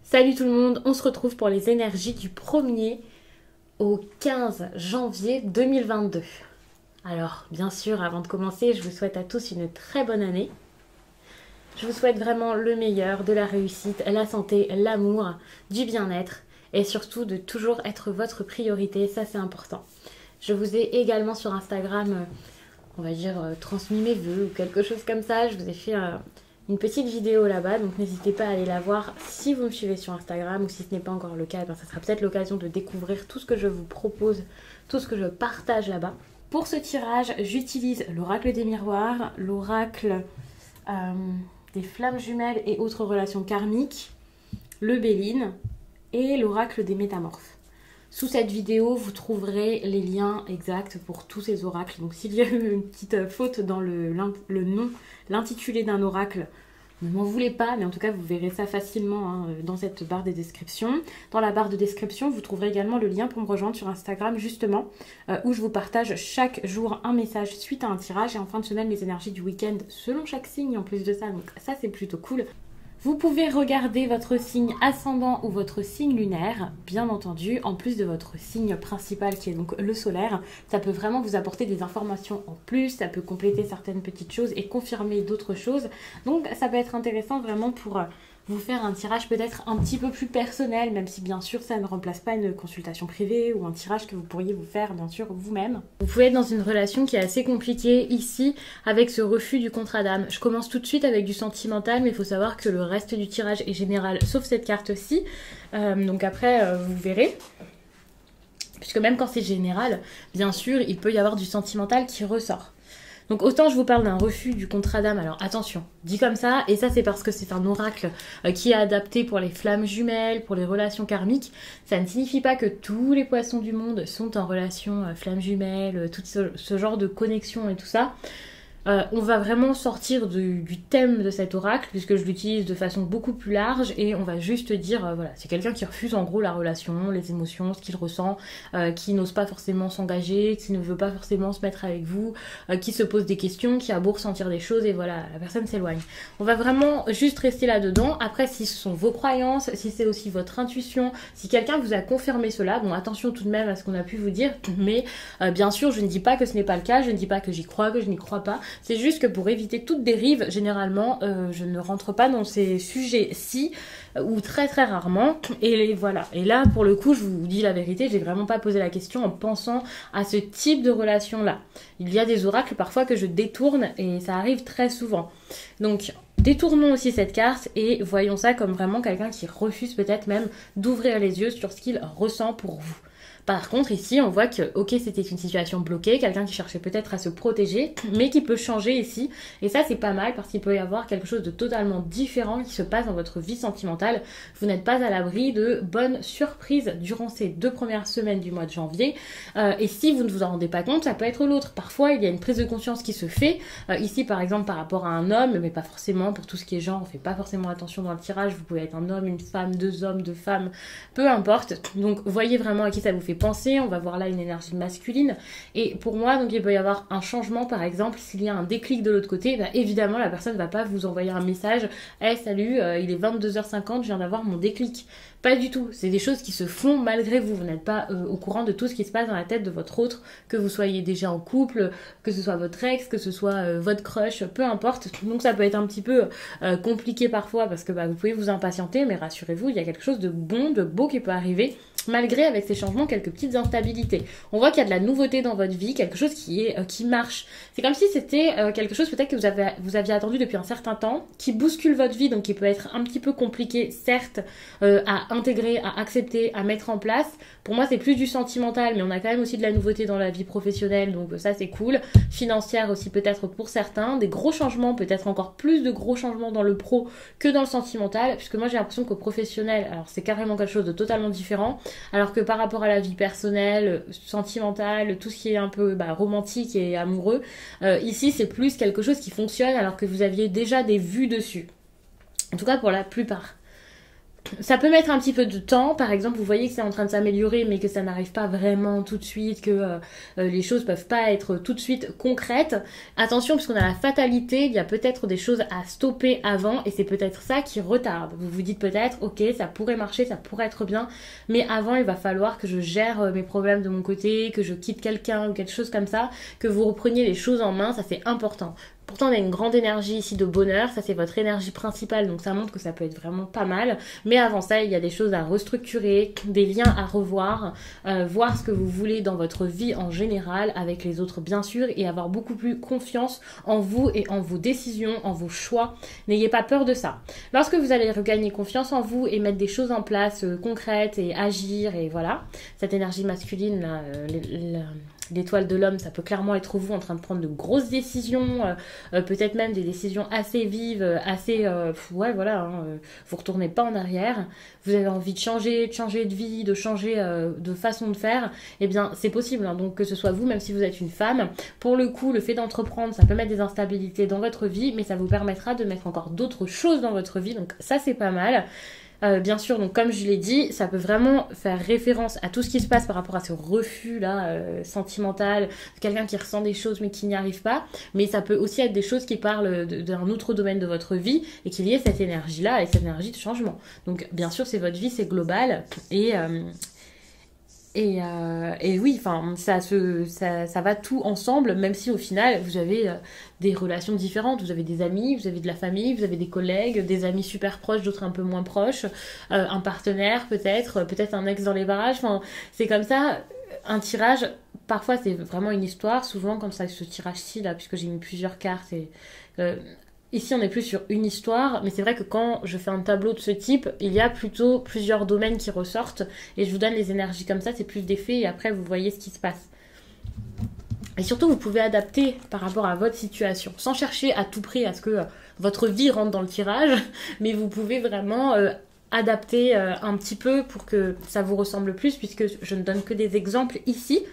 Salut tout le monde, on se retrouve pour les énergies du 1er au 15 janvier 2022. Alors, bien sûr, avant de commencer, je vous souhaite à tous une très bonne année. Je vous souhaite vraiment le meilleur, de la réussite, la santé, l'amour, du bien-être et surtout de toujours être votre priorité, ça c'est important. Je vous ai également sur Instagram, on va dire, transmis mes vœux ou quelque chose comme ça. Je vous ai fait une petite vidéo là-bas, donc n'hésitez pas à aller la voir si vous me suivez sur Instagram ou si ce n'est pas encore le cas, ça sera peut-être l'occasion de découvrir tout ce que je vous propose, tout ce que je partage là-bas. Pour ce tirage, j'utilise l'oracle des miroirs, l'oracle des flammes jumelles et autres relations karmiques, le Béline et l'oracle des métamorphes. Sous cette vidéo, vous trouverez les liens exacts pour tous ces oracles. Donc s'il y a eu une petite faute dans le nom, l'intitulé d'un oracle, ne m'en voulez pas, mais en tout cas vous verrez ça facilement dans cette barre de description. Dans la barre de description, vous trouverez également le lien pour me rejoindre sur Instagram justement, où je vous partage chaque jour un message suite à un tirage et en fin de semaine les énergies du week-end selon chaque signe en plus de ça, donc ça c'est plutôt cool. Vous pouvez regarder votre signe ascendant ou votre signe lunaire, bien entendu, en plus de votre signe principal qui est donc le solaire. Ça peut vraiment vous apporter des informations en plus, ça peut compléter certaines petites choses et confirmer d'autres choses. Donc ça peut être intéressant vraiment pour vous faire un tirage peut-être un petit peu plus personnel, même si bien sûr ça ne remplace pas une consultation privée ou un tirage que vous pourriez vous faire bien sûr vous-même. Vous pouvez être dans une relation qui est assez compliquée ici avec ce refus du contrat d'âme. Je commence tout de suite avec du sentimental, mais il faut savoir que le reste du tirage est général, sauf cette carte-ci. Donc après, vous verrez. Puisque même quand c'est général, bien sûr, il peut y avoir du sentimental qui ressort. Donc autant je vous parle d'un refus du contrat d'âme, alors attention, dit comme ça, et ça c'est parce que c'est un oracle qui est adapté pour les flammes jumelles, pour les relations karmiques. Ça ne signifie pas que tous les poissons du monde sont en relation flammes jumelles, tout ce genre de connexion et tout ça. On va vraiment sortir du thème de cet oracle puisque je l'utilise de façon beaucoup plus large et on va juste dire, voilà, c'est quelqu'un qui refuse en gros la relation, les émotions, ce qu'il ressent, qui n'ose pas forcément s'engager, qui ne veut pas forcément se mettre avec vous, qui se pose des questions, qui a beau ressentir des choses et voilà, la personne s'éloigne. On va vraiment juste rester là-dedans. Après, si ce sont vos croyances, si c'est aussi votre intuition, si quelqu'un vous a confirmé cela, bon attention tout de même à ce qu'on a pu vous dire, mais bien sûr je ne dis pas que ce n'est pas le cas, je ne dis pas que j'y crois, que je n'y crois pas. C'est juste que pour éviter toute dérive, généralement, je ne rentre pas dans ces sujets-ci, ou très très rarement. Et voilà. Et là, pour le coup, je vous dis la vérité, j'ai vraiment pas posé la question en pensant à ce type de relation-là. Il y a des oracles parfois que je détourne et ça arrive très souvent. Donc, détournons aussi cette carte et voyons ça comme vraiment quelqu'un qui refuse peut-être même d'ouvrir les yeux sur ce qu'il ressent pour vous. Par contre, ici, on voit que, ok, c'était une situation bloquée, quelqu'un qui cherchait peut-être à se protéger, mais qui peut changer ici. Et ça, c'est pas mal parce qu'il peut y avoir quelque chose de totalement différent qui se passe dans votre vie sentimentale. Vous n'êtes pas à l'abri de bonnes surprises durant ces 2 premières semaines du mois de janvier. Et si vous ne vous en rendez pas compte, ça peut être l'autre. Parfois, il y a une prise de conscience qui se fait. Ici, par exemple, par rapport à un homme, mais pas forcément pour tout ce qui est genre, on fait pas forcément attention dans le tirage. Vous pouvez être un homme, une femme, 2 hommes, 2 femmes, peu importe. Donc, voyez vraiment à qui ça vous fait penser. On va voir là une énergie masculine et pour moi donc il peut y avoir un changement. Par exemple, s'il y a un déclic de l'autre côté, bah, évidemment la personne ne va pas vous envoyer un message hey, salut, il est 22h50, je viens d'avoir mon déclic. Pas du tout, c'est des choses qui se font malgré vous. Vous n'êtes pas au courant de tout ce qui se passe dans la tête de votre autre, que vous soyez déjà en couple, que ce soit votre ex, que ce soit votre crush, peu importe. Donc ça peut être un petit peu compliqué parfois parce que bah, vous pouvez vous impatienter, mais rassurez-vous, il y a quelque chose de bon, de beau qui peut arriver, malgré avec ces changements quelques petites instabilités. On voit qu'il y a de la nouveauté dans votre vie, quelque chose qui marche. C'est comme si c'était quelque chose peut-être que vous aviez attendu depuis un certain temps, qui bouscule votre vie, donc qui peut être un petit peu compliqué, certes, à intégrer, à accepter, à mettre en place. Pour moi, c'est plus du sentimental, mais on a quand même aussi de la nouveauté dans la vie professionnelle, donc ça c'est cool. Financière aussi peut-être pour certains, des gros changements, peut-être encore plus de gros changements dans le pro que dans le sentimental, puisque moi j'ai l'impression qu'au professionnel, alors c'est carrément quelque chose de totalement différent, alors que par rapport à la vie personnelle, sentimentale, tout ce qui est un peu romantique et amoureux, ici c'est plus quelque chose qui fonctionne alors que vous aviez déjà des vues dessus. En tout cas pour la plupart. ça peut mettre un petit peu de temps. Par exemple, vous voyez que c'est en train de s'améliorer, mais que ça n'arrive pas vraiment tout de suite, que les choses peuvent pas être tout de suite concrètes. Attention, parce qu'on a la fatalité, il y a peut-être des choses à stopper avant, et c'est peut-être ça qui retarde. Vous vous dites peut-être, ok, ça pourrait marcher, ça pourrait être bien, mais avant, il va falloir que je gère mes problèmes de mon côté, que je quitte quelqu'un ou quelque chose comme ça, que vous repreniez les choses en main, ça c'est important. Pourtant, on a une grande énergie ici de bonheur, ça c'est votre énergie principale, donc ça montre que ça peut être vraiment pas mal. Mais avant ça, il y a des choses à restructurer, des liens à revoir, voir ce que vous voulez dans votre vie en général, avec les autres bien sûr, et avoir beaucoup plus confiance en vous et en vos décisions, en vos choix. N'ayez pas peur de ça. Lorsque vous allez regagner confiance en vous et mettre des choses en place concrètes et agir, et voilà, cette énergie masculine, là, l'étoile de l'homme, ça peut clairement être vous en train de prendre de grosses décisions, peut-être même des décisions assez vives, assez... ouais, voilà, hein, vous retournez pas en arrière, vous avez envie de changer de vie, de changer de façon de faire, eh bien, c'est possible, hein, donc que ce soit vous, même si vous êtes une femme. Pour le coup, le fait d'entreprendre, ça peut mettre des instabilités dans votre vie, mais ça vous permettra de mettre encore d'autres choses dans votre vie, donc ça, c'est pas mal. Bien sûr, donc comme je l'ai dit, ça peut vraiment faire référence à tout ce qui se passe par rapport à ce refus-là sentimental, quelqu'un qui ressent des choses mais qui n'y arrive pas, mais ça peut aussi être des choses qui parlent d'un autre domaine de votre vie et qu'il y ait cette énergie-là et cette énergie de changement. Donc bien sûr, c'est votre vie, c'est global et oui, enfin, ça va tout ensemble, même si au final, vous avez des relations différentes. Vous avez des amis, vous avez de la famille, vous avez des collègues, des amis super proches, d'autres un peu moins proches, un partenaire peut-être un ex dans les barrages. Enfin, c'est comme ça, un tirage, parfois c'est vraiment une histoire. Souvent, comme ça, ce tirage-ci, là, puisque j'ai mis plusieurs cartes et... ici, on est plus sur une histoire, mais c'est vrai que quand je fais un tableau de ce type, il y a plutôt plusieurs domaines qui ressortent et je vous donne les énergies comme ça, c'est plus des faits et après vous voyez ce qui se passe. Et surtout, vous pouvez adapter par rapport à votre situation, sans chercher à tout prix à ce que votre vie rentre dans le tirage, mais vous pouvez vraiment adapter un petit peu pour que ça vous ressemble plus, puisque je ne donne que des exemples ici.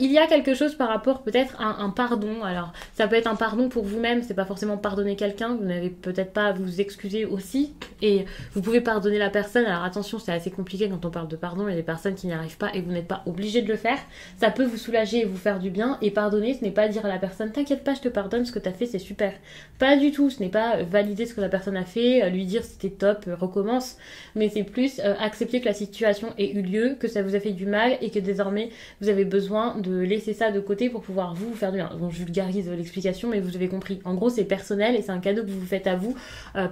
Il y a quelque chose par rapport peut-être à un pardon. Alors, ça peut être un pardon pour vous-même, c'est pas forcément pardonner quelqu'un, vous n'avez peut-être pas à vous excuser aussi, et vous pouvez pardonner la personne. Alors attention, c'est assez compliqué quand on parle de pardon, il y a des personnes qui n'y arrivent pas et vous n'êtes pas obligé de le faire. Ça peut vous soulager et vous faire du bien, et pardonner, ce n'est pas dire à la personne, t'inquiète pas, je te pardonne, ce que t'as fait c'est super. Pas du tout, ce n'est pas valider ce que la personne a fait, lui dire c'était top, recommence, mais c'est plus accepter que la situation ait eu lieu, que ça vous a fait du mal et que désormais vous avez besoin de laisser ça de côté pour pouvoir vous faire du bien. Bon, je vulgarise l'explication, mais vous avez compris. En gros, c'est personnel et c'est un cadeau que vous vous faites à vous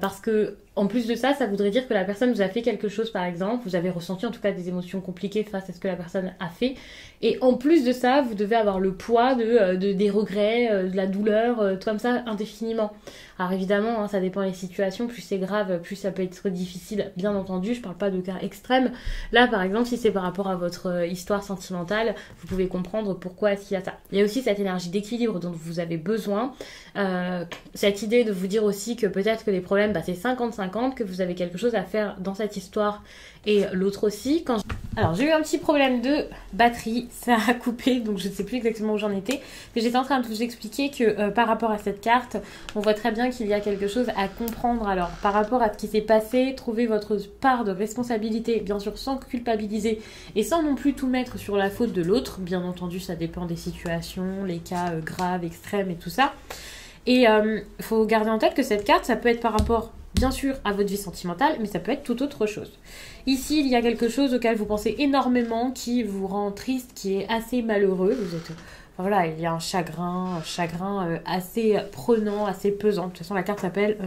parce que en plus de ça, ça voudrait dire que la personne vous a fait quelque chose, par exemple, vous avez ressenti en tout cas des émotions compliquées face à ce que la personne a fait, et en plus de ça, vous devez avoir le poids des regrets, de la douleur, tout comme ça, indéfiniment. Alors évidemment, hein, ça dépend des situations, plus c'est grave, plus ça peut être difficile, bien entendu, je parle pas de cas extrêmes. Là, par exemple, si c'est par rapport à votre histoire sentimentale, vous pouvez comprendre pourquoi est-ce qu'il y a ça. Il y a aussi cette énergie d'équilibre dont vous avez besoin, cette idée de vous dire aussi que peut-être que les problèmes, c'est 50-50, que vous avez quelque chose à faire dans cette histoire et l'autre aussi. Alors j'ai eu un petit problème de batterie, ça a coupé, donc je ne sais plus exactement où j'en étais, mais j'étais en train de vous expliquer que par rapport à cette carte, on voit très bien qu'il y a quelque chose à comprendre. Alors par rapport à ce qui s'est passé, trouvez votre part de responsabilité, bien sûr sans culpabiliser et sans non plus tout mettre sur la faute de l'autre. Bien entendu, ça dépend des situations, les cas graves, extrêmes et tout ça. Et faut garder en tête que cette carte, ça peut être par rapport bien sûr à votre vie sentimentale, mais ça peut être tout autre chose. Ici, il y a quelque chose auquel vous pensez énormément, qui vous rend triste, qui est assez malheureux. Vous êtes... Voilà, il y a un chagrin assez prenant, assez pesant. De toute façon, la carte s'appelle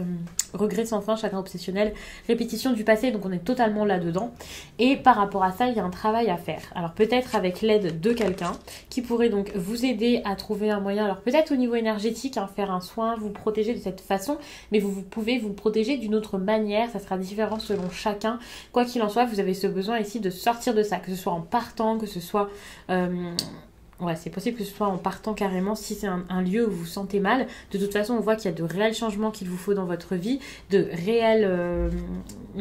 regret sans fin, chagrin obsessionnel, répétition du passé, donc on est totalement là-dedans. Et par rapport à ça, il y a un travail à faire. Alors peut-être avec l'aide de quelqu'un qui pourrait donc vous aider à trouver un moyen, alors peut-être au niveau énergétique, faire un soin, vous protéger de cette façon, mais vous pouvez vous protéger d'une autre manière, ça sera différent selon chacun. Quoi qu'il en soit, vous avez ce besoin ici de sortir de ça, que ce soit en partant, que ce soit... Ouais, c'est possible que ce soit en partant carrément si c'est un lieu où vous vous sentez mal. De toute façon, on voit qu'il y a de réels changements qu'il vous faut dans votre vie, de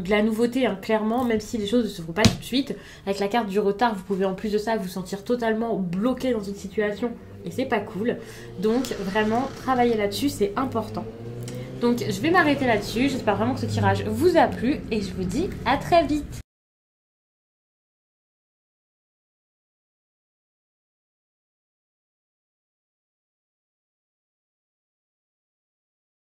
la nouveauté, clairement, même si les choses ne se font pas tout de suite. Avec la carte du retard, vous pouvez en plus de ça vous sentir totalement bloqué dans une situation et c'est pas cool. Donc vraiment, travailler là-dessus, c'est important. Donc je vais m'arrêter là-dessus. J'espère vraiment que ce tirage vous a plu et je vous dis à très vite.